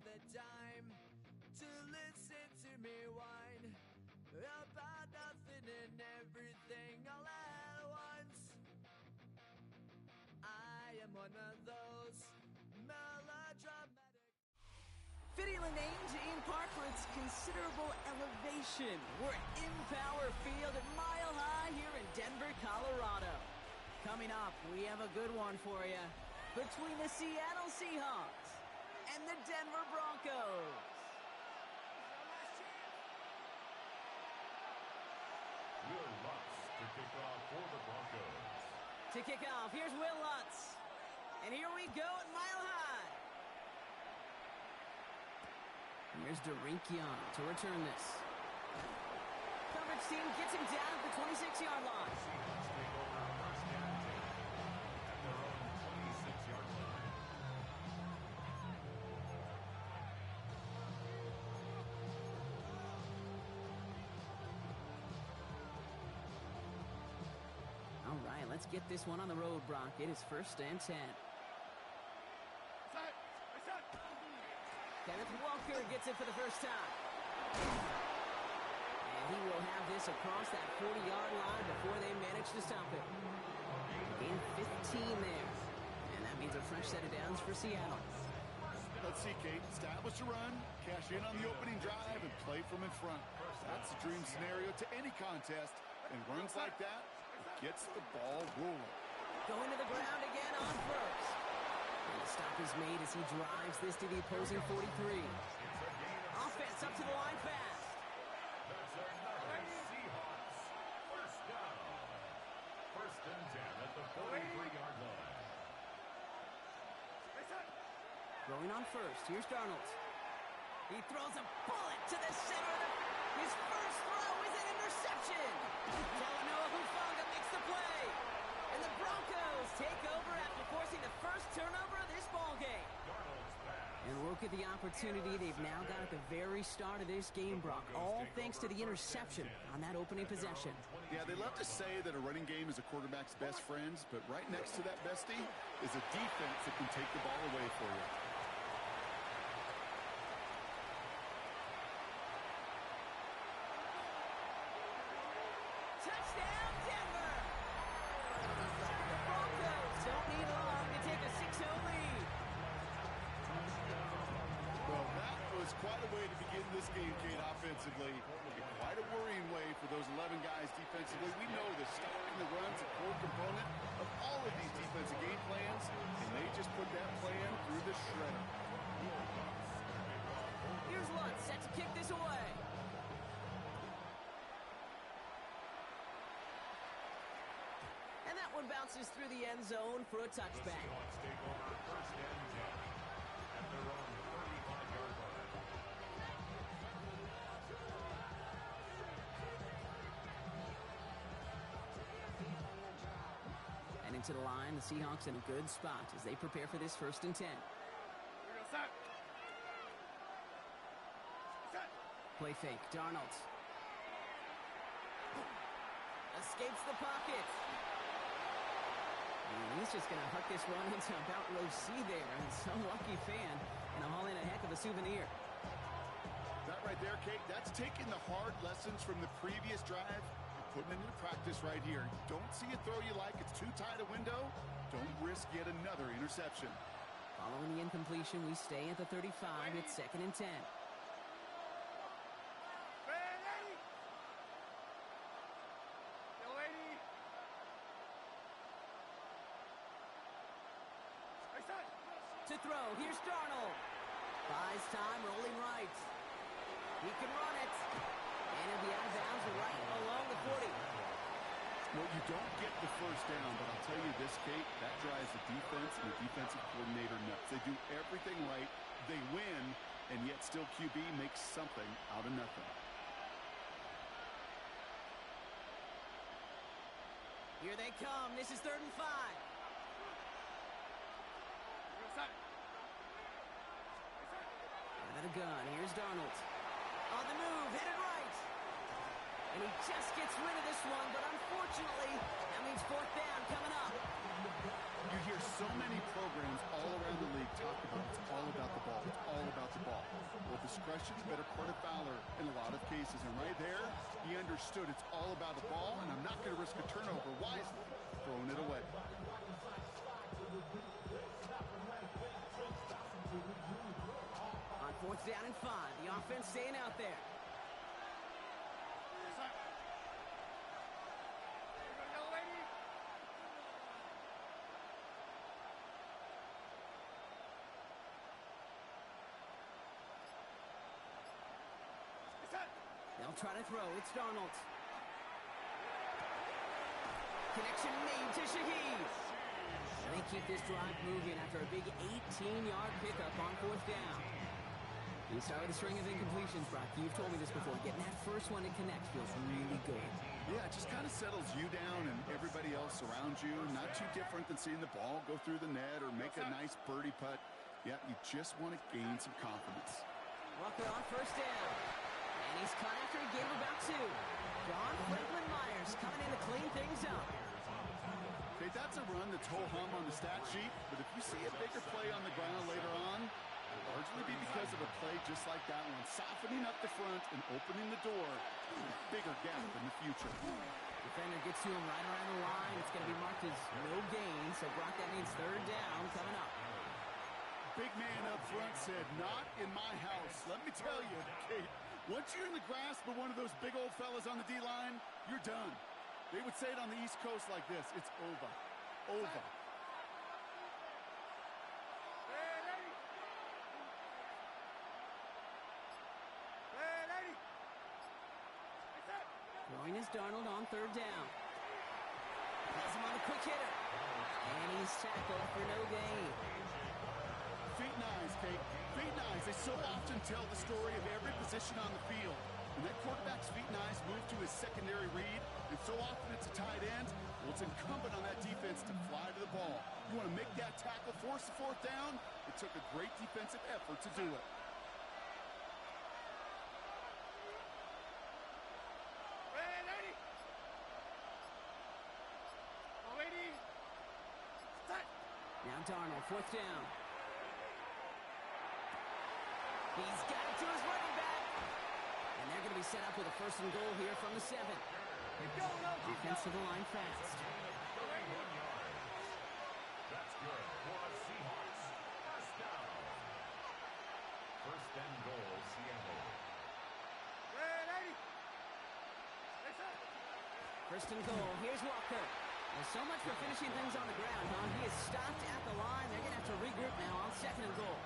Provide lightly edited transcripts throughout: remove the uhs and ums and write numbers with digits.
got the time to listen to me whine about nothing and everything all at once. I am one of those melodramatic. Fitting the name to in part for its considerable elevation. We're at Empower Field at Mile High here in Denver, Colorado. Coming up, we have a good one for you between the Seattle Seahawks and the Denver Broncos. Will Lutz to kick off for the Broncos. To kick off, here's Will Lutz. And here we go at Mile High. Here's Derek Young to return this. Coverage team gets him down at the 26-yard line. Seahawks take over first and 10 at their own 26-yard line. All right, let's get this one on the road, Brock. It is first and 10. Kenneth Walker gets it for the first time. And he will have this across that 40-yard line before they manage to stop it. Gain 15 there. And that means a fresh set of downs for Seattle. Let's see, Kate. Establish a run, cash in on the opening drive, and play from in front. That's the dream scenario to any contest. And runs like that gets the ball rolling. Going to the ground again on first. And the stop is made as he drives this to the opposing 43. Offense up to the line fast. That's another Seahawks first down. First and 10 at the 43-yard line. Going on first. Here's Darnold. He throws a bullet to the center. His first throw is an interception. Talanoa Hufanga makes the play. And the Broncos take over after forcing the first turnover of this ballgame. And look at the opportunity they've now got at the very start of this game, Brock. All thanks to the interception on that opening possession. Yeah, they love to say that a running game is a quarterback's best friends, but right next to that bestie is a defense that can take the ball away for you. Touchdown, Denver! The Broncos don't need long to take a 6-0 lead. Well, that was quite a way to begin this game, Kate, offensively. And quite a worrying way for those 11 guys defensively. We know that stopping the run's a core component of all of these defensive game plans, and they just put that plan through the shredder. Here's Lutz set to kick this away. And that one bounces through the end zone for a touchback. The Seahawks take over first and 10 at their own 35-yard line. And into the line, the Seahawks in a good spot as they prepare for this first and 10. Play fake, Darnold. Escapes the pocket. And he's just going to huck this one into about row C there. And some lucky fan and haul in a heck of a souvenir. That right there, Kate, that's taking the hard lessons from the previous drive and putting it into practice right here. Don't see a throw you like, it's too tight a window. Don't risk yet another interception. Following the incompletion, we stay at the 35. It's second and 10. To throw, here's Darnold. Buys time, rolling right. He can run it. And he'll be out of bounds right along the 40. Well, you don't get the first down, but I'll tell you this, Kate, that drives the defense and the defensive coordinator nuts. They do everything right, they win, and yet still QB makes something out of nothing. Here they come. This is 3rd and 5. Out of the gun. Here's Darnold. On the move. Headed right. And he just gets rid of this one, but unfortunately, that means fourth down coming up. You hear so many programs all around the league talk about it's all about the ball. It's all about the ball. Well, discretion's the better part of valor in a lot of cases. And right there, he understood it's all about the ball, and I'm not going to risk a turnover wisely, throwing it away. On fourth down and 5, the offense staying out there. They'll try to throw. It's Darnold. Connection made to Shaheed. And they keep this drive moving after a big 18-yard pickup on fourth down. You start with a string of incompletions, Brock. You've told me this before. Getting that first one to connect feels really good. Yeah, it just kind of settles you down and everybody else around you. Not too different than seeing the ball go through the net or make a nice birdie putt. Yeah, you just want to gain some confidence. Walker on first down. And he's caught after he gave about 2. John Franklin Myers coming in to clean things up. Okay, that's a run that's ho-hum on the stat sheet, but if you see a bigger play on the ground later on, it'll largely be because of a play just like that one, softening up the front and opening the door to a bigger gap in the future. Defender gets to him right around the line. It's going to be marked as no gain, so Brock, that means third down coming up. Big man up front said, not in my house. Let me tell you, Kate, once you're in the grasp of one of those big old fellas on the D-line, you're done. They would say it on the East Coast like this. It's over. Over. Throwing is Darnold on third down. Has him on a quick hitter. And he's tackled for no gain. Feet and eyes, Kate. Feet and eyes. They so often tell the story of every position on the field. When that quarterback's feet and eyes move to his secondary read, and so often it's a tight end, well, it's incumbent on that defense to fly to the ball. You want to make that tackle, force the fourth down? It took a great defensive effort to do it. Now Darnold, fourth down. He's got it to his running back. And they're going to be set up with a first and goal here from the 7. Offensive line fast. That's good for the Seahawks. First down. First and goal, Seattle. First and goal. Here's Walker. There's so much for finishing things on the ground, huh? He is stopped at the line. They're going to have to regroup now on second and goal.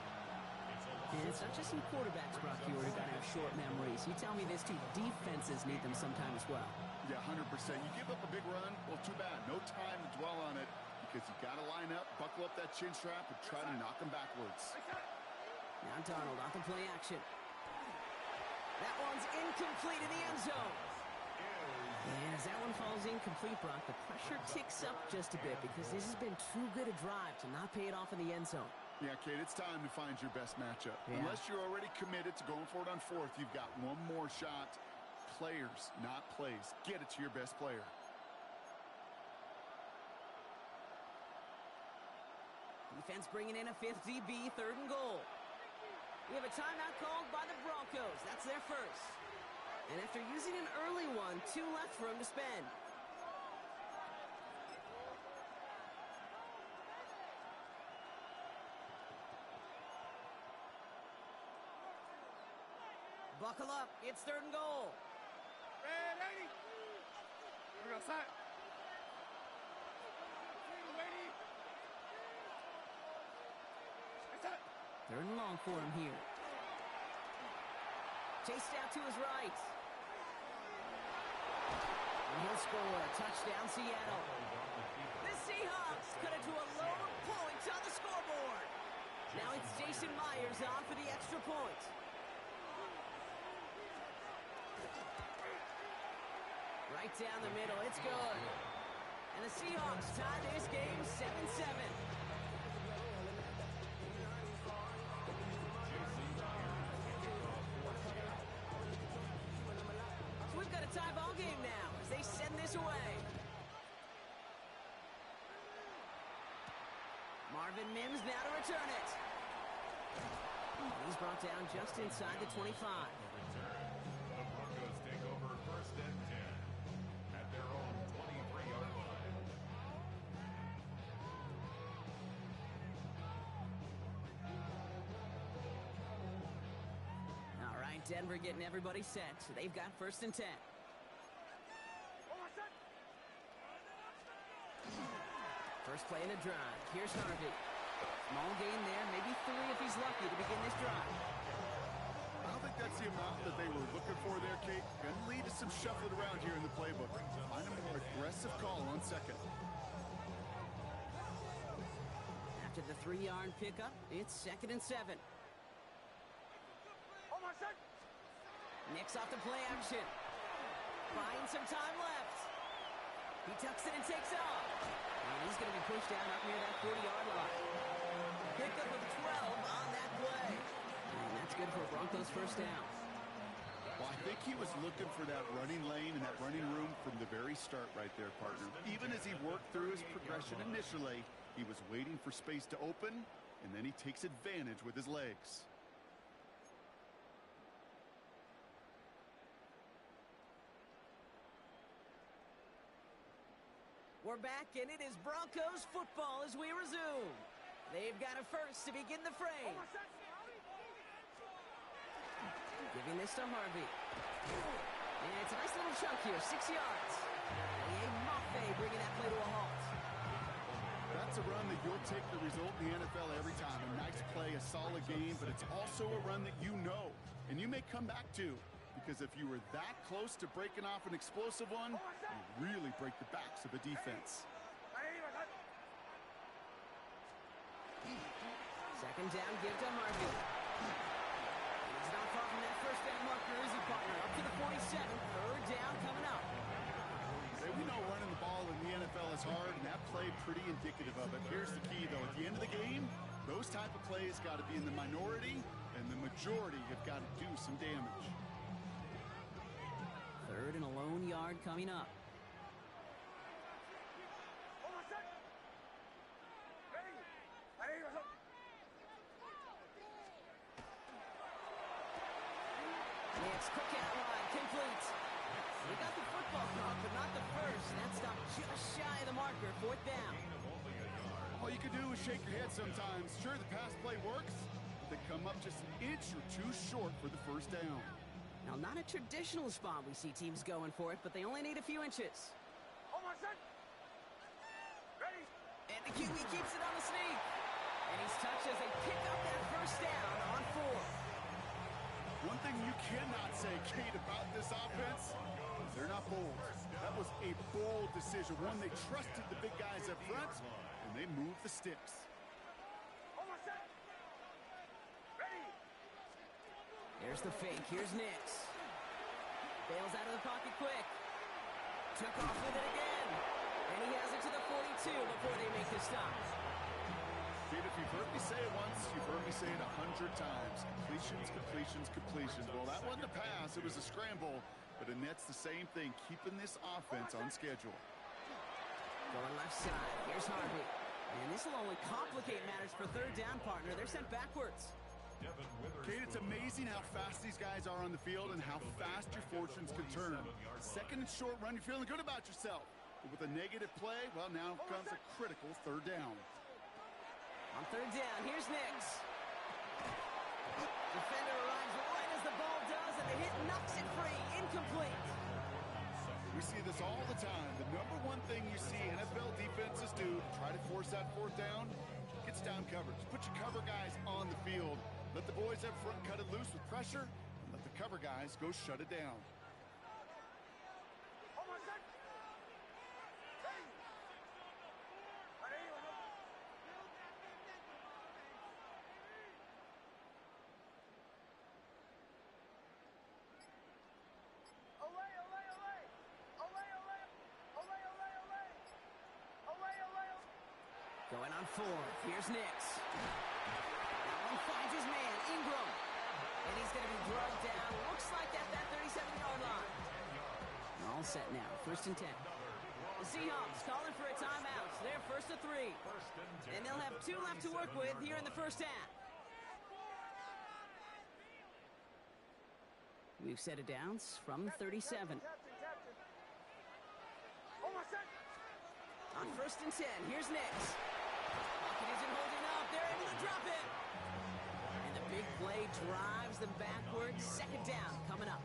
And it's not just some quarterbacks, Brock, you are going to have short memories. You tell me this too. Defenses need them sometime as well. Yeah, 100%. You give up a big run, well, too bad. No time to dwell on it because you got to line up, buckle up that chin strap, and try to knock them backwards. Now Darnold on the play action. That one's incomplete in the end zone. And as that one falls incomplete, Brock, the pressure ticks up just a bit because this has been too good a drive to not pay it off in the end zone. Yeah, Kate, it's time to find your best matchup. Yeah. Unless you're already committed to going for it on fourth, you've got one more shot. Players, not plays. Get it to your best player. Defense bringing in a 5th DB, third and goal. We have a timeout called by the Broncos. That's their first. And after using an early one, 2 left for him to spend. Buckle up. It's third and goal. Ready. We're going to start. Third and long for him here. Chased out to his right. And he'll score. Touchdown, Seattle. The Seahawks cut it to a load of points on the scoreboard. Now it's Jason Myers on for the extra point. Right down the middle. It's good. And the Seahawks tie this game 7-7. So we've got a tie ball game. Marvin Mims now to return it. He's brought down just inside the 25. The Broncos take over 1st and 10 at their own 23-yard line. All right, Denver getting everybody set. So they've got 1st and 10. First play in a drive. Here's Harvey. Small gain there, maybe 3 if he's lucky to begin this drive. I don't think that's the amount that they were looking for there, Kate. Going to lead to some shuffling around here in the playbook. Find a more aggressive call on 2nd. After the 3-yard pickup, it's 2nd and 7. Nick's off the play action. Buying some time left. He tucks it and takes off. And he's going to be pushed down up near that 40-yard line. Pickup of 12 on that play. And that's good for Broncos' 1st down. Well, I think he was looking for that running lane and that running room from the very start right there, partner. Even as he worked through his progression initially, he was waiting for space to open, and then he takes advantage with his legs. We're back, and it is Broncos football as we resume. They've got a first to begin the frame. Giving this to Harvey. And it's a nice little chunk here, 6 yards. And Mafe bringing that play to a halt. That's a run that you'll take the result in the NFL every time. A nice play, a solid game, but it's also a run that you know, and you may come back to. Because if you were that close to breaking off an explosive one, you really break the backs of a defense. 2nd down, give to Harvey. He's not far from that 1st down marker, is he, partner? Up to the 47, 3rd down coming up. Hey, we know running the ball in the NFL is hard, and that play pretty indicative of it. Here's the key, though. At the end of the game, those type of plays got to be in the minority, and the majority have got to do some damage. 3rd and a lone yard coming up. It's quick out line, complete. He got the football caught, but not the first. That stopped just shy of the marker, 4th down. All you can do is shake your head sometimes. Sure, the pass play works, but they come up just an inch or 2 short for the 1st down. Now, not a traditional spot we see teams going for it, but they only need a few inches. And the QB keeps it on the sneak. And he's touched as they pick up that 1st down on 4. One thing you cannot say, Kate, about this offense is they're not bold. That was a bold decision, one they trusted the big guys up front, and they moved the sticks. There's the fake. Here's Nix. Bails out of the pocket quick. Took off with it again. And he has it to the 42 before they make the stop. Kate, if you've heard me say it once, you've heard me say it 100 times. Completions, completions, completions. Well, that wasn't a pass. It was a scramble. But Annette's the same thing, keeping this offense on schedule. Going left side. Here's Harvey. And this will only complicate matters for 3rd down, partner. They're sent backwards. Kate, it's amazing how fast these guys are on the field and how fast your fortunes can turn. 2nd and short run, you're feeling good about yourself. But with a negative play, well, now comes a critical 3rd down. On 3rd down, here's Nix. Defender arrives right as the ball does, and the hit knocks it free. Incomplete. We see this all the time. The number one thing you see NFL defenses do to try to force that 4th down, gets down coverage. Put your cover guys on the field. Let the boys up front cut it loose with pressure, and let the cover guys go shut it down. Going on 4th. Here's Nix. That one finds his man, Ingram. And he's going to be drugged down. Looks like at that 37-yard line. All set now. 1st and 10. The Seahawks calling for a timeout. They're first to 3. And they'll have 2 left to work with here in the first half. We've set it down from 37. On first and 10, here's Nix. Pocket isn't holding up. They're able to drop it. And the big play drives them backwards. Second down coming up.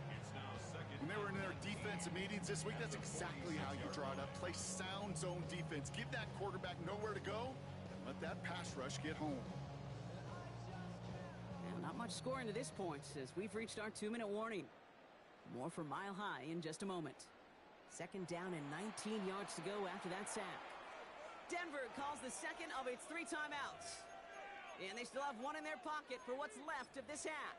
When they were in their defensive meetings this week, that's exactly how you draw it up. Play sound zone defense. Give that quarterback nowhere to go and let that pass rush get home. And not much scoring to this point as we've reached our 2-minute warning. More from Mile High in just a moment. Second down and 19 yards to go after that sack. Denver calls the second of its 3 timeouts. And they still have 1 in their pocket for what's left of this half.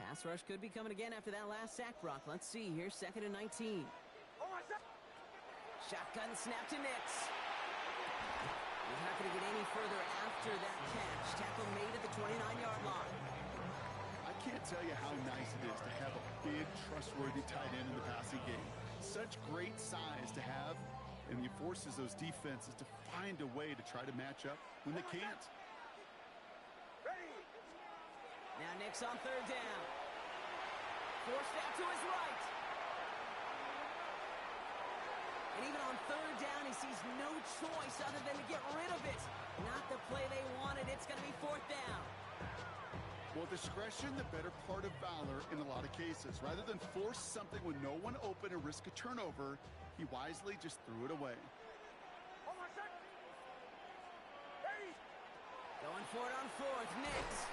Pass rush could be coming again after that last sack, Brock. Let's see here, second and 19. Shotgun snap to Nix. He's not going to get any further after that catch. Tackle made at the 29-yard line. I can't tell you how nice it is to have a big, trustworthy tight end in the passing game. Such great size to have, and he forces those defenses to find a way to try to match up when they can't. Now Nix on third down. Forced out to his right. And even on third down, he sees no choice other than to get rid of it. Not the play they wanted. It's going to be fourth down. Well, discretion, the better part of valor in a lot of cases. Rather than force something with no one open and risk a turnover, he wisely just threw it away. Going for it on fourth. Nix.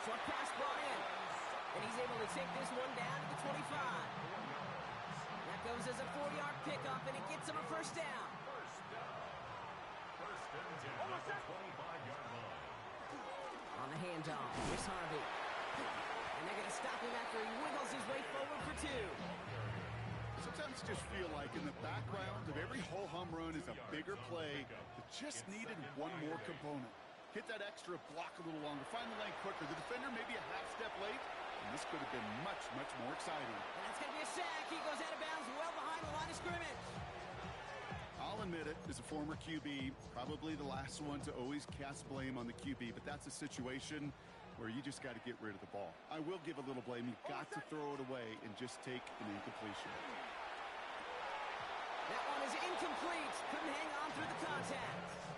Short pass brought in. And he's able to take this one down to the 25. That goes as a 4-yard pickup, and it gets him a first down. First and 10 at the 25-yard line. On the handoff, Chris Harvey. And they're going to stop him after he wiggles his way forward for 2. Sometimes you just feel like in the background of every ho-hum run is a bigger play that just needed one more component. Hit that extra block a little longer, find the lane quicker. The defender maybe a half step late, and this could have been much, much more exciting. And that's going to be a sack. He goes out of bounds well behind the line of scrimmage. I'll admit it, as a former QB, probably the last one to always cast blame on the QB, but that's a situation where you just got to get rid of the ball. I will give a little blame. You've got to throw it away and just take an incompletion. That one is incomplete. Couldn't hang on through the contact.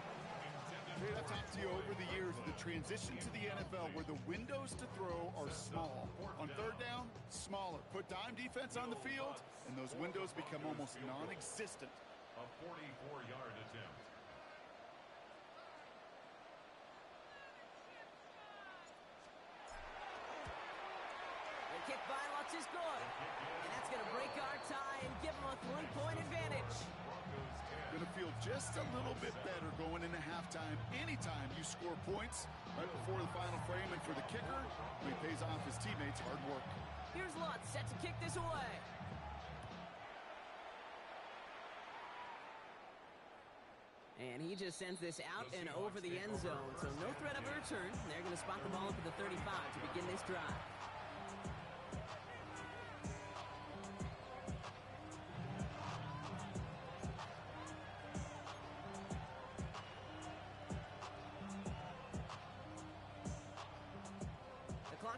I've talked to you over the years of the transition to the NFL where the windows to throw are small. On third down, smaller. Put dime defense on the field, and those windows become almost non-existent. A 44-yard attempt. The kick by Lutz is good. And that's going to break our tie and give them a 3-point advantage. Going to feel just a little bit better going into halftime. Anytime you score points right before the final frame, and for the kicker, he pays off his teammates' hard work. Here's Lutz set to kick this away. And he just sends this out and over the end zone, so no threat of a return. They're going to spot the ball up at the 35 to begin this drive.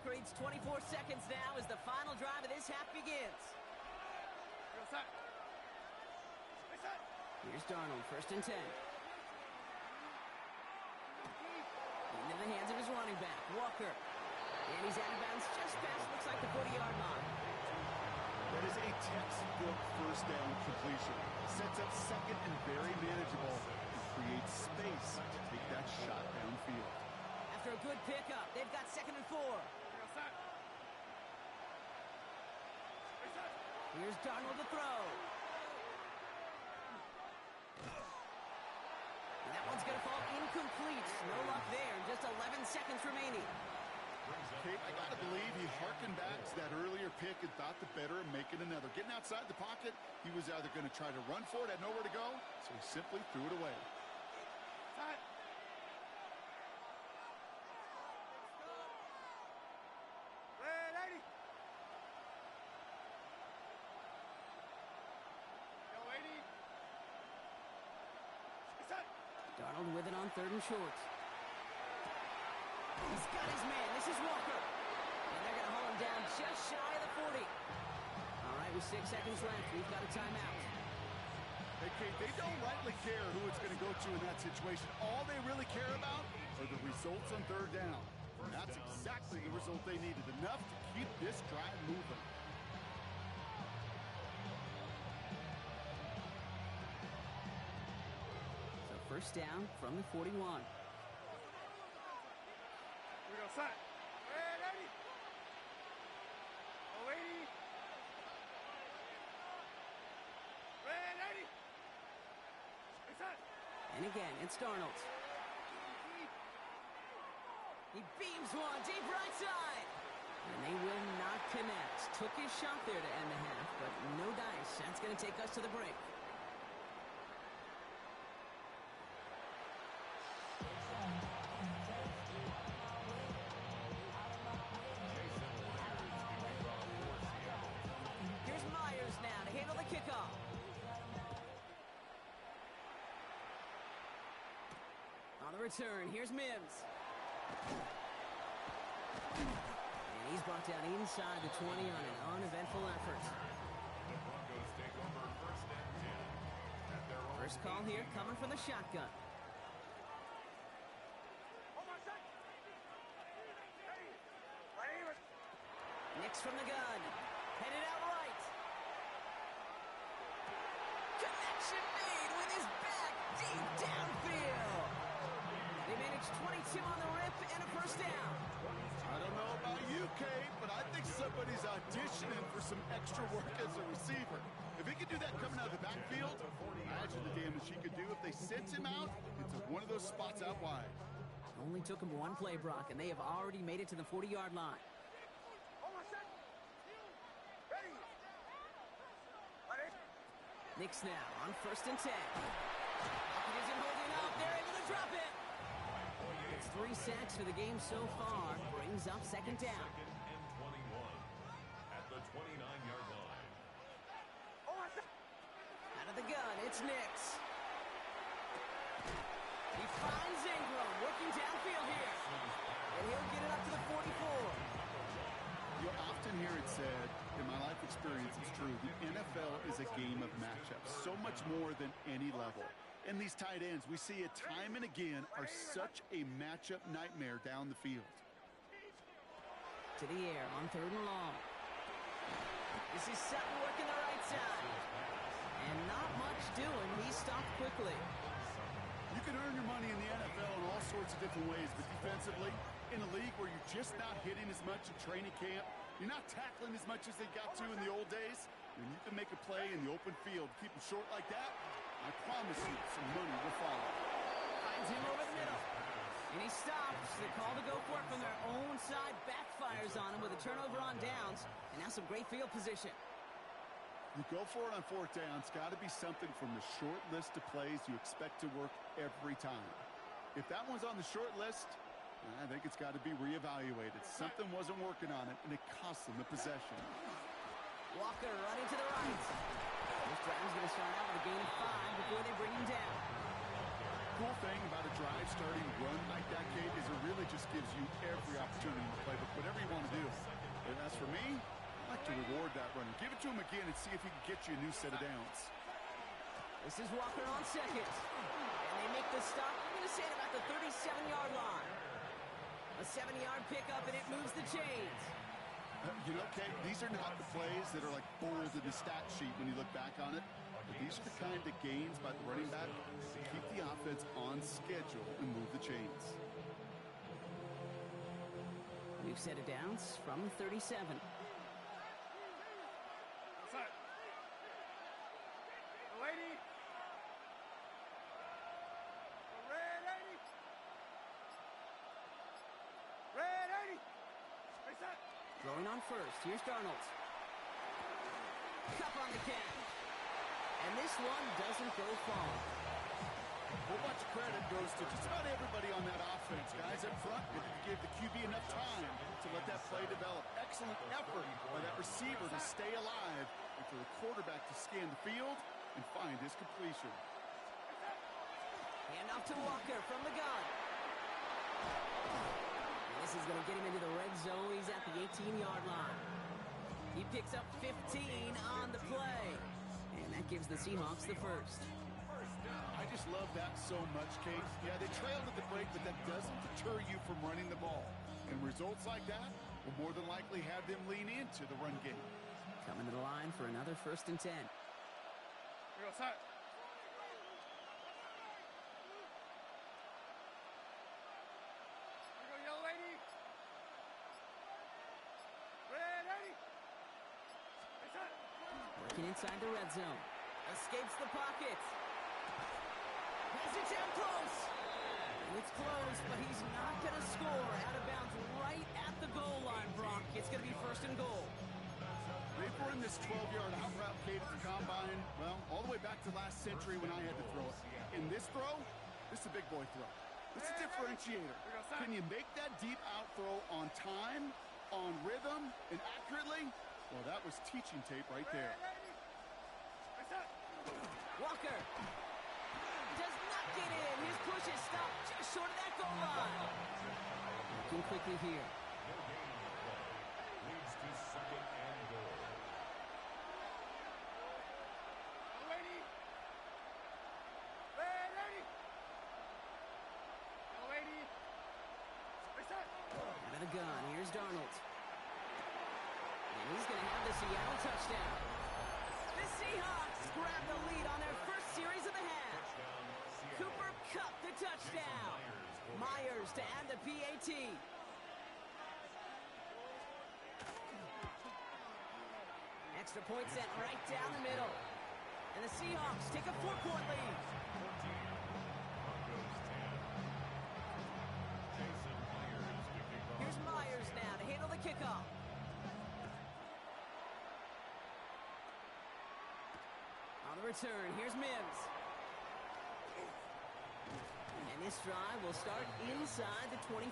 Reads 24 seconds now as the final drive of this half begins. Here's Darnold, first and 10. Into the hands of his running back, Walker. And he's out of bounds just past, looks like the 40-yard line. That is a textbook first down completion. Sets up second and very manageable. And creates space to take that shot downfield. After a good pickup, they've got second and 4. Here's Darnold to throw. And that one's going to fall incomplete. No luck there. Just 11 seconds remaining. Kate, I got to believe he harkened back to that earlier pick and thought the better of making another. Getting outside the pocket, he was either going to try to run for it, had nowhere to go, so he simply threw it away. Side. Red 80. Yo, 80. Side. Darnold with it on 3rd and short. He's got his man. This is Walker. And they're going to haul him down just shy of the 40. All right, with 6 seconds left, we've got a timeout. Hey, Kate, they don't rightly care who it's going to go to in that situation. All they really care about are the results on 3rd down. And that's exactly the result they needed, enough to keep this drive moving. So first down from the 41. Here we go, side. Red 80. Oh, 80. Red 80. Side. And again, it's Darnold. He beams one deep right side. And they will not connect. Took his shot there to end the half, but no dice. That's going to take us to the break. Here's Myers now to handle the kickoff. On the return, here's Mims. And he's brought down inside the 20 on an uneventful effort. The Broncos take over 1st and 10. At their own First call here coming from the shotgun. Nix from the gun. Headed out right. Connection made with his back deep downfield. They managed 22 on the rip and a first down. I don't know about you, Kate, but I think somebody's auditioning for some extra work as a receiver. If he could do that coming out of the backfield, imagine the damage he could do if they sent him out into one of those spots out wide. Only took him one play, Brock, and they have already made it to the 40-yard line. Nix now on 1st and 10. It isn't holding up. They're able to drop it. It's 3 sacks for the game so far. Brings up 2nd down. 2nd and 21 at the 29-yard line. Out of the gun, it's Nix. He finds Ingram working downfield here. And he'll get it up to the 44. You'll often hear it said, in my life experience, it's true, the NFL is a game of matchups, so much more than any level. And these tight ends, we see it time and again, are such a matchup nightmare down the field. To the air on 3rd and long. This is Sutton working the right side. And not much doing. He stopped quickly. You can earn your money in the NFL in all sorts of different ways, but defensively, in a league where you're just not hitting as much in training camp, you're not tackling as much as they got to in the old days, when you can make a play in the open field, keep them short like that, I promise you some money will follow. Finds him over the middle. And he stops. The call to go for it from their own side backfires on him with a turnover on downs. And now some great field position. You go for it on 4th down. It's got to be something from the short list of plays you expect to work every time. If that one's on the short list, I think it's got to be reevaluated. Something wasn't working on it, and it cost them the possession. Walker running to the right. This drive's going to start out with a gain of 5 before they bring him down. Cool thing about a drive starting run like that, Kate, is it really just gives you every opportunity to play whatever you want to do. And as for me, I like to reward that runner. Give it to him again and see if he can get you a new set of downs. This is Walker on 2nd. And they make the stop, I'm going to say at about the 37-yard line. A 7-yard pickup, and it moves the chains. You know, Kate, these are not the plays that are like bold in the stat sheet when you look back on it. But these are the kind of gains by the running back to keep the offense on schedule and move the chains. We've set it downs from 37. Outside. The lady. The red 80. Red 80. Face that. Throwing on 1st. Here's Darnold. Cup on the catch. And this one doesn't go far. Whole bunch of credit goes to just about everybody on that offense. Guys up front, give the QB enough time to let that play develop. Excellent effort by that receiver to stay alive and for the quarterback to scan the field and find his completion. Hand off to Walker from the gun. And this is going to get him into the red zone. He's at the 18-yard line. He picks up 15 on the play. And that gives the Seahawks the first. I just love that so much, Kate. Yeah, they trailed at the break, but that doesn't deter you from running the ball. And results like that will more than likely have them lean into the run game. Coming to the line for another 1st and 10. Here go, side. Here go, yellow lady. Red 80. Hey, side. Working inside the red zone. Escapes the pocket. Has it down close. And it's close, but he's not going to score. Out of bounds right at the goal line, Brock. It's going to be 1st and goal. They've run this 12-yard out route, Kate, at the combine, well, all the way back to last century when I had to throw it. In this throw, this is a big boy throw. This is a differentiator. Can you make that deep out throw on time, on rhythm, and accurately? Well, that was teaching tape right there. Walker does not get in. His push is stopped just short of that goal line. Looking quickly here. Leads to 2nd and goal. Lady. Red 80. Yellow lady. Hey, side. Out of the gun. Here's Darnold. And he's going to have the Seattle touchdown. The Seahawks grab the lead on their first series of the half. Cooper Kupp the touchdown. Myers to add the PAT. Extra point set right down the middle. And the Seahawks take a 4-point lead. Here's Myers now to handle the kickoff. On the return, here's Mims. And this drive will start inside the 25.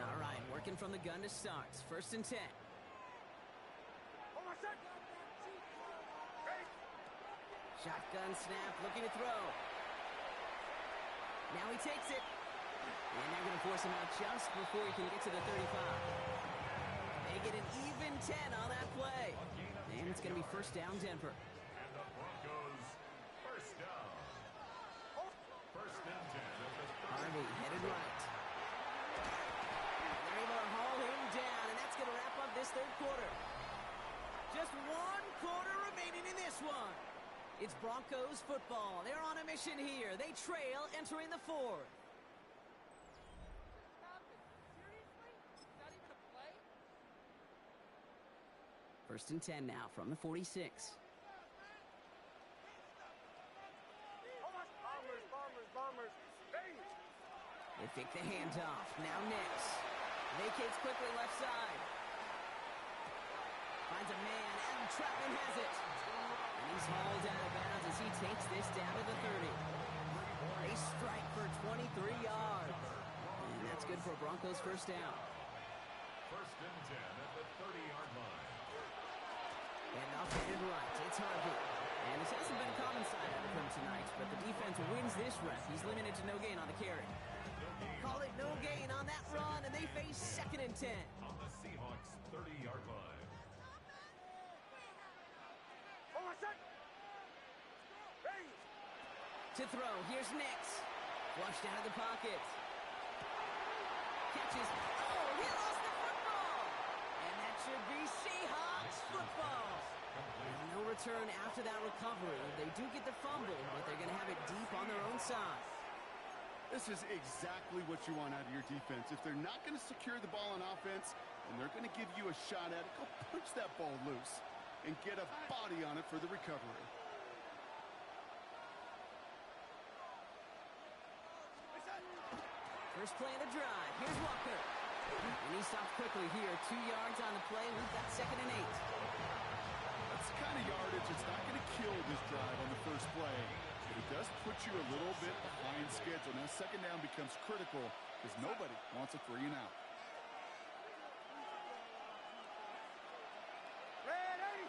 All right, working from the gun to start. 1st and 10. Shotgun snap, looking to throw. Now he takes it. And they're going to force him out just before he can get to the 35. They get an even 10 on that play. And it's going to be 1st down, Denver. And the Broncos, 1st down. 1st and 10 at the 30. Harvey headed right. They're able to haul him down, and that's going to wrap up this 3rd quarter. Just 1 quarter remaining in this one. It's Broncos football. They're on a mission here. They trail entering the 4th. First and 10 now from the 46. Bombers. Hey. They fake the handoff. Now Nix. Vacates quickly left side. Finds a man, and Trapman has it. And he's hauled out of bounds as he takes this down to the 30. They strike for 23 yards. And that's good for Broncos 1st down. 1st and 10 at the 30-yard line. And off headed right, it's Harvey. And this hasn't been a common side out of him tonight, but the defense wins this rep. He's limited to no gain on the carry. Call it no gain on that run, and they face 2nd and 10. On the Seahawks 30-yard line. To throw, here's Nix. Flushed out of the pocket. Catches. Oh, he lost the football! And that should be Seahawks football. And no return after that recovery. They do get the fumble, but they're going to have it deep on their own side. This is exactly what you want out of your defense. If they're not going to secure the ball on offense, and they're going to give you a shot at it, go punch that ball loose and get a body on it for the recovery. First play of the drive. Here's Walker. And he stops quickly here. 2 yards on the play. We've got 2nd and 8. A That's the kind of yardage that's not going to kill this drive on the first play. But it does put you a little bit behind schedule. Now, second down becomes critical because nobody wants a 3 and out. Ready!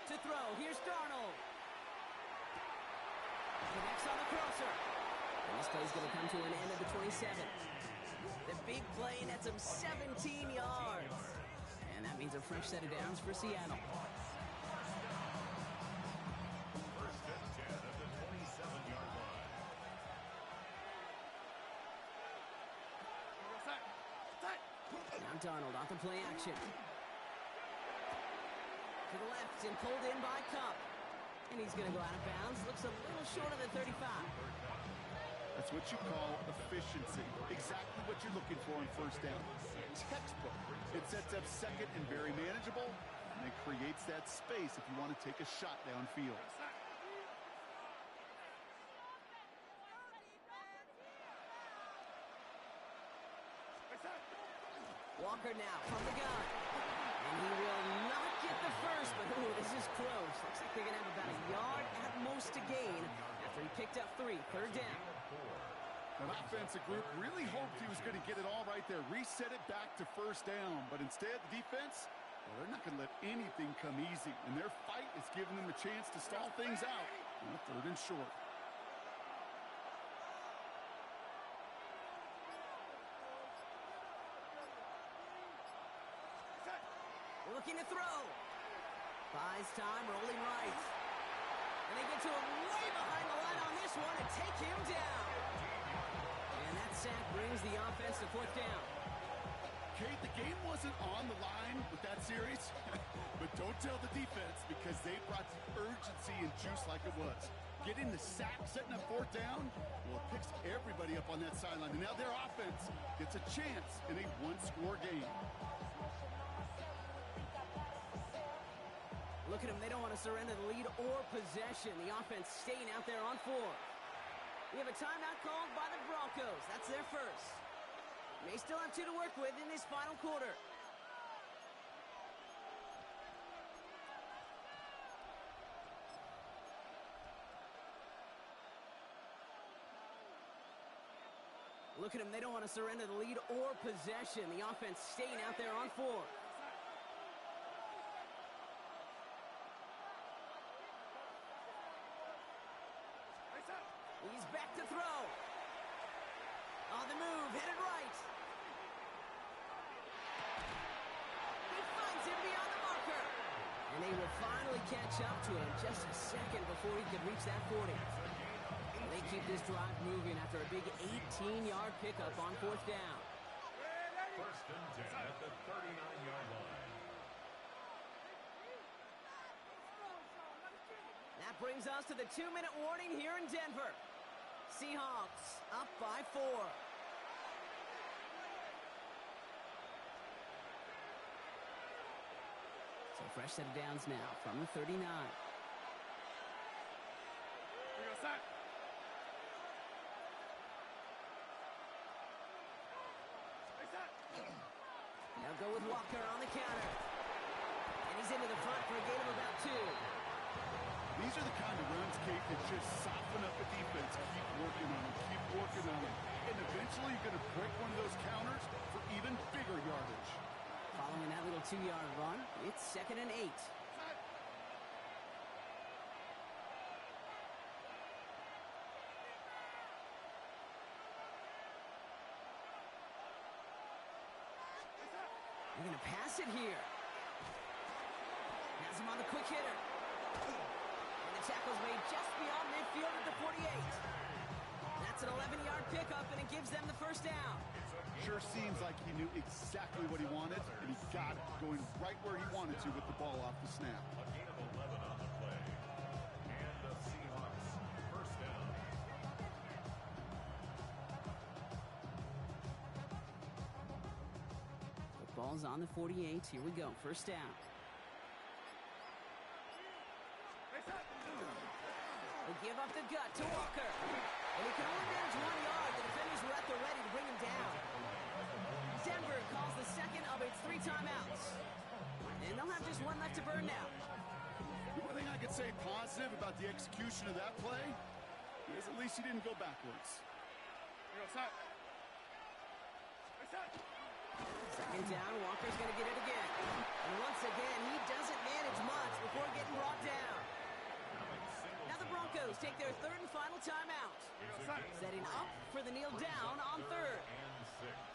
To throw, here's Darnold. Connects on the crosser. And this play's going to come to an end at the 27. The big play nets him 17 yards. And that means a fresh set of downs for Seattle. First and 10 at the 27-yard line. Now Darnold off the play action. To the left and pulled in by Cup. And he's going to go out of bounds. Looks a little short of the 35. That's what you call efficiency. Exactly what you're looking for in first down. Textbook. It sets up second and very manageable, and it creates that space if you want to take a shot downfield. Walker now from the gun. And he will not get the first, but ooh, this is close. Looks like they're going to have about a yard at most to gain after he picked up 3. Third down. That offensive group really hoped he was going to get it all right there, reset it back to first down. But instead, the defense, well, they're not going to let anything come easy. And their fight is giving them a chance to stall things out on a 3rd and short. Looking to throw. Buys time, rolling right. And they get to him way behind the line on this one and take him down. And that sack brings the offense to 4th down. Kate, the game wasn't on the line with that series, but don't tell the defense because they brought the urgency and juice like it was. Getting the sack, setting up 4th down, well, it picks everybody up on that sideline. And now their offense gets a chance in a 1-score game. Look at them. They don't want to surrender the lead or possession. The offense staying out there on 4. We have a timeout called by the Broncos. That's their first. They still have 2 to work with in this final quarter. Look at them. They don't want to surrender the lead or possession. The offense staying out there on 4. He's back to throw. On the move, headed right. He finds him beyond the marker. And they will finally catch up to him just a second before he could reach that 40. They keep this drive moving after a big 18-yard pickup on 4th down. First and 10 at the 39-yard line. That brings us to the 2-minute warning here in Denver. Seahawks up by 4. So fresh set of downs now from the 39. Now go with Walker on the counter. And he's into the front for a gain of about 2. These are the kind of runs, Kate, that just soften up the defense. Keep working on them, keep working on them. And eventually you're going to break one of those counters for even bigger yardage. Following that little 2-yard run, it's 2nd and 8. They're going to pass it here. Has him on the quick hitter. And the tackle's made just beyond midfield at the 48. That's an 11-yard pickup, and it gives them the first down. Sure seems like he knew exactly what he wanted, and he got it, going right where he wanted to with the ball off the snap. A gain of 11 on the play. And the Seahawks first down. Football's on the 48. Here we go. First down. They give up the gut to Walker. And he can only manage 1 yard. The defenders were at the ready to bring him down. Denver could say positive about the execution of that play is at least he didn't go backwards. Second down, Walker's going to get it again. And once again, he doesn't manage much before getting brought down. Now the Broncos take their third and final timeout. Setting up for the kneel down on third. And 6.